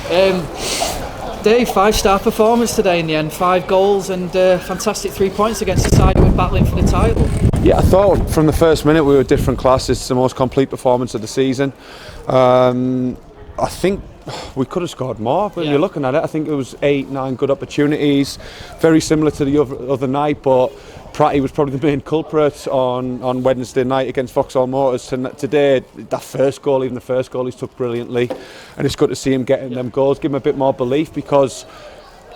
Dave, 5-star performance today in the end, 5 goals and fantastic 3 points against the side who were battling for the title. Yeah, I thought from the first minute we were different class. It's the most complete performance of the season. I think we could have scored more, but you're looking at it, I think it was 8-9 good opportunities, very similar to the other night, but Pratty was probably the main culprit on Wednesday night against Vauxhall Motors. Today, that first goal, even the first goal, he's took brilliantly, and it's good to see him getting them goals, give him a bit more belief, because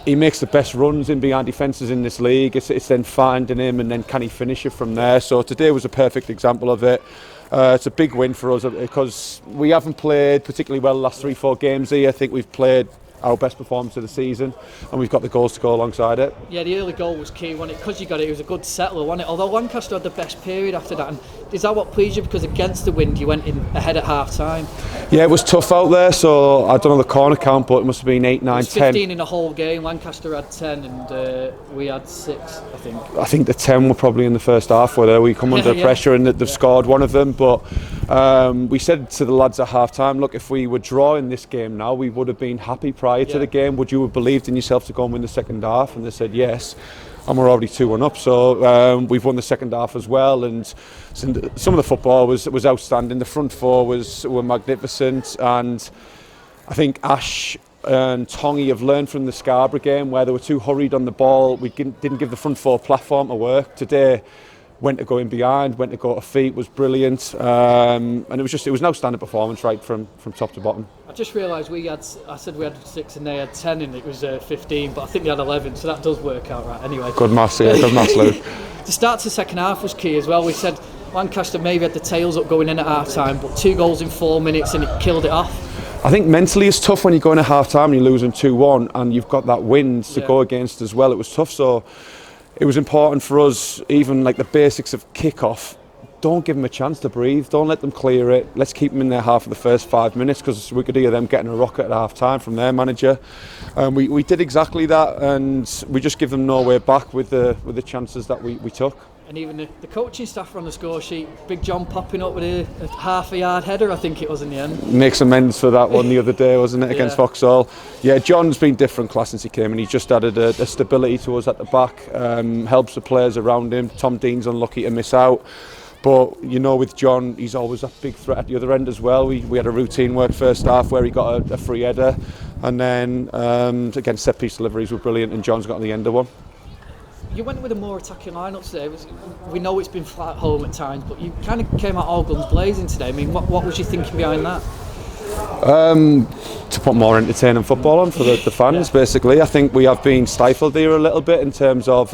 he makes the best runs in behind defences in this league. It's then finding him, and then can he finish it from there. So today was a perfect example of it. It's a big win for us because we haven't played particularly well the last 3-4 games here. I think we've played our best performance of the season, and we've got the goals to go alongside it. Yeah, the early goal was key, wasn't it? Because you got it, it was a good settler, wasn't it? Although Lancaster had the best period after that. And is that what pleased you? Because against the wind, you went in ahead at half time. Yeah, it was tough out there, so I don't know the corner count, but it must have been 8, 9, 10. 15 in the whole game. Lancaster had 10 and we had 6, I think. I think the 10 were probably in the first half, where we come under pressure and they've scored one of them. But we said to the lads at half time, look, if we were drawing this game now, we would have been happy prior to the game. Would you have believed in yourself to go and win the second half? And they said yes, and we're already 2-1 up, so we've won the second half as well. And some of the football was outstanding. The front four were magnificent, and I think Ash and Tongy have learned from the Scarborough game, where they were too hurried on the ball. We didn't give the front four platform to work. Today, went to go in behind, went to go to feet, was brilliant, and it was an outstanding performance right from top to bottom. I just realised I said we had 6 and they had 10 and it was 15, but I think they had 11, so that does work out right anyway. Good maths, good maths, Luke. The start to the second half was key as well. We said Lancaster maybe had the tails up going in at half time, but 2 goals in 4 minutes and it killed it off. I think mentally it's tough when you go in at half time and you're losing 2-1 and you've got that wind to go against as well. It was tough, so it was important for us, even like the basics of kick-off. Don't give them a chance to breathe. Don't let them clear it. Let's keep them in there half of the first 5 minutes, because we could hear them getting a rocket at half time from their manager. We did exactly that, and we just give them no way back with the chances that we took. And even the coaching staff were on the score sheet. Big John popping up with a half-a-yard header, I think it was in the end. Makes amends for that one the other day, wasn't it, against Vauxhall? Yeah, John's been different class since he came, and he's just added a stability to us at the back. Helps the players around him. Tom Dean's unlucky to miss out. But, you know, with John, he's always a big threat at the other end as well. We had a routine work first half where he got a free header. And then, again, set-piece deliveries were brilliant, and John's got on the end of one. You went with a more attacking lineup today. We know it's been flat at home at times, but you kind of came out all guns blazing today. I mean, what was you thinking behind that? To put more entertaining football on for the fans, basically. I think we have been stifled here a little bit in terms of...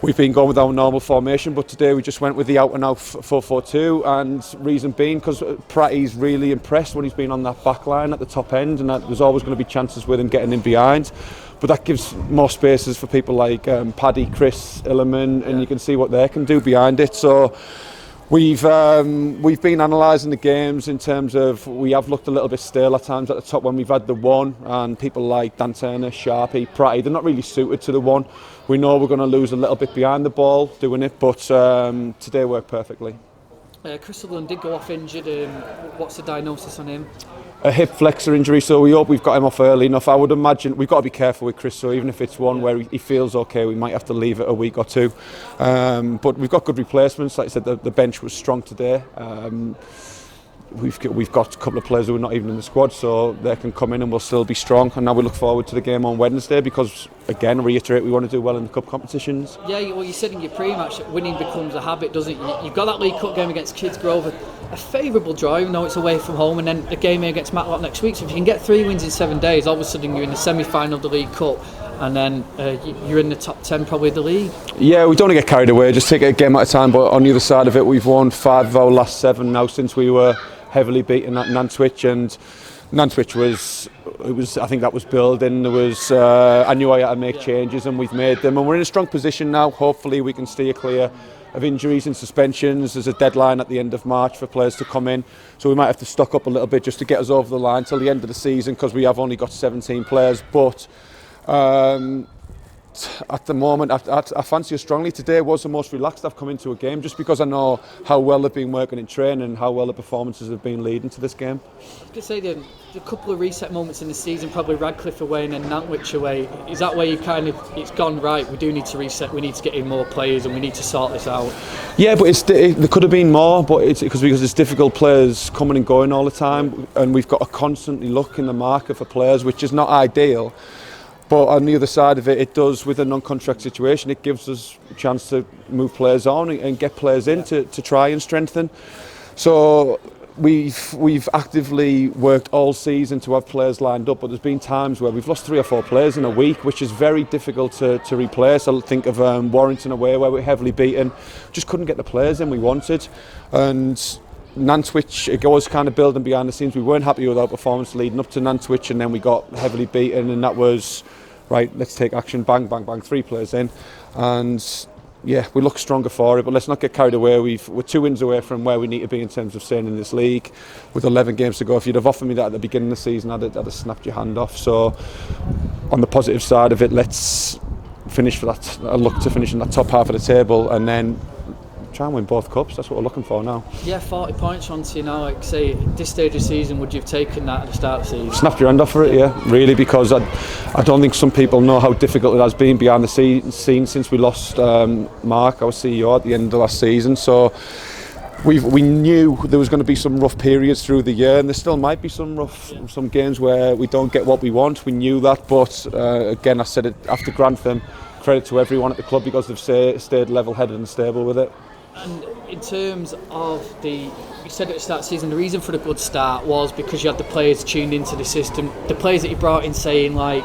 We've been going with our normal formation, but today we just went with the out-and-out 4-4-2, and reason being because Pratty's really impressed when he's been on that back line at the top end, and there's always going to be chances with him getting in behind. But that gives more spaces for people like Paddy, Chris, Illiman, and you can see what they can do behind it. So we've been analysing the games in terms of we have looked a little bit stale at times at the top when we've had the one, and people like Dan Turner, Sharpie, Pratty, they're not really suited to the one. We know we're going to lose a little bit behind the ball doing it, but today worked perfectly. Chris Sutherland did go off injured. What's the diagnosis on him? A hip flexor injury, so we hope we've got him off early enough. I would imagine we've got to be careful with Chris, so even if it's one where he feels okay, we might have to leave it a week or two. But we've got good replacements. Like I said, the bench was strong today. We've got a couple of players who are not even in the squad, so they can come in and we'll still be strong. And now we look forward to the game on Wednesday because, again, reiterate, we want to do well in the cup competitions. Yeah, well, you said in your pre-match that winning becomes a habit, doesn't it? You've got that League Cup game against Kidsgrove, a favourable draw, even though it's away from home, and then a game here against Matlock next week. So if you can get 3 wins in 7 days, all of a sudden you're in the semi-final of the League Cup, and then you're in the top 10 probably of the league. Yeah, we don't want to get carried away, just take it a game at a time. But on the other side of it, we've won 5 of our last 7 now since we were heavily beaten at Nantwich, and Nantwich was I think that was building. There was I knew I had to make changes, and we've made them, and we're in a strong position now. Hopefully we can steer clear of injuries and suspensions. There's a deadline at the end of March for players to come in, so we might have to stock up a little bit just to get us over the line till the end of the season, because we have only got 17 players. But at the moment, I fancy us strongly. Today was the most relaxed I've come into a game, just because I know how well they've been working in training and how well the performances have been leading to this game. I was going to say the couple of reset moments in the season, probably Radcliffe away and then Nantwich away. Is that where you it's gone right? We do need to reset. We need to get in more players and we need to sort this out. Yeah, but there could have been more, but it's because it's difficult, players coming and going all the time, and we've got to constantly look in the market for players, which is not ideal. But on the other side of it, it does, with a non-contract situation, it gives us a chance to move players on and get players in to try and strengthen. So we've actively worked all season to have players lined up, but there's been times where we've lost 3 or 4 players in a week, which is very difficult to replace. I think of Warrington away, where we're heavily beaten, just couldn't get the players in we wanted. And Nantwich, it was kind of building behind the scenes. We weren't happy with our performance leading up to Nantwich, and then we got heavily beaten, and that was right, let's take action, bang, bang, bang, 3 players in. And yeah, we look stronger for it, but let's not get carried away. We're 2 wins away from where we need to be in terms of staying in this league with 11 games to go. If you'd have offered me that at the beginning of the season, I'd have snapped your hand off. So on the positive side of it, let's finish for that. I look to finish in that top half of the table and then try and win both cups. That's what we're looking for now. Yeah, 40 points onto you now. Like say, at this stage of the season, would you have taken that at the start of the season? Snapped your hand off for it, yeah, really, because I don't think some people know how difficult it has been behind the scenes since we lost Mark, our CEO, at the end of last season. So we knew there was going to be some rough periods through the year, and there still might be some games where we don't get what we want. We knew that, but again, I said it after Grantham, credit to everyone at the club because they've stayed level-headed and stable with it. And in terms of you said at the start of the season, the reason for the good start was because you had the players tuned into the system. The players that you brought in, saying like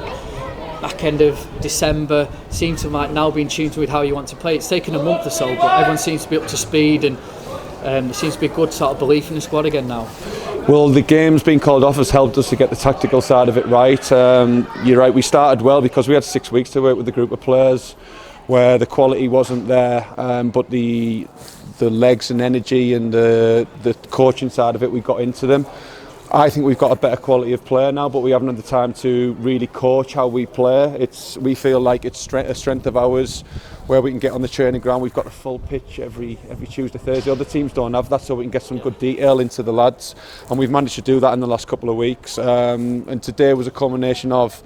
back end of December, seem to like now being tuned with how you want to play. It's taken a month or so, but everyone seems to be up to speed, and there seems to be a good sort of belief in the squad again now. Well, the games being called off has helped us to get the tactical side of it right. You're right, we started well because we had 6 weeks to work with a group of players where the quality wasn't there, but the legs and energy and the coaching side of it, we got into them. I think we've got a better quality of player now, but we haven't had the time to really coach how we play. We feel like it's a strength of ours where we can get on the training ground. We've got a full pitch every Tuesday, Thursday. Other teams don't have that, so we can get some good detail into the lads, and we've managed to do that in the last couple of weeks. And today was a culmination of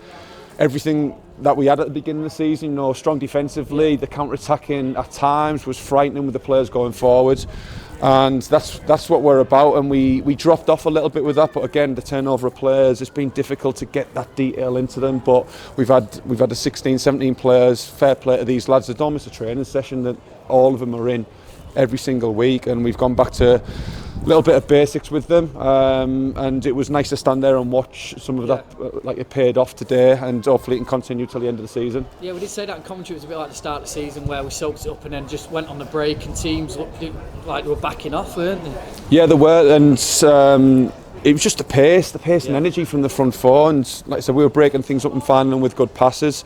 everything that we had at the beginning of the season. You know, strong defensively, the counter-attacking at times was frightening with the players going forward, and that's what we're about. And we dropped off a little bit with that, but again, the turnover of players, it's been difficult to get that detail into them. But we've had the 16, 17 players. Fair play to these lads. They don't miss a training session. That all of them are in every single week, and we've gone back to a little bit of basics with them, and it was nice to stand there and watch some of that, like it paid off today, and hopefully it can continue till the end of the season. Yeah, we did say that in commentary. It was a bit like the start of the season where we soaked it up and then just went on the break, and teams looked like they were backing off, weren't they? Yeah, they were, and it was just the pace and energy from the front four, and like I said, we were breaking things up and finding them with good passes.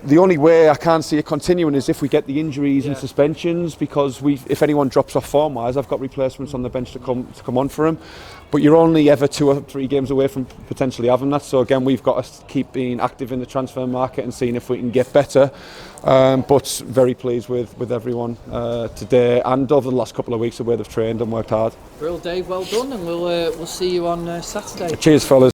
The only way I can't see it continuing is if we get the injuries and suspensions, because if anyone drops off form-wise, I've got replacements on the bench to come on for them. But you're only ever 2 or 3 games away from potentially having that. So again, we've got to keep being active in the transfer market and seeing if we can get better. But very pleased with everyone today and over the last couple of weeks of where they've trained and worked hard. Real Dave, well done, and we'll see you on Saturday. Cheers, fellas.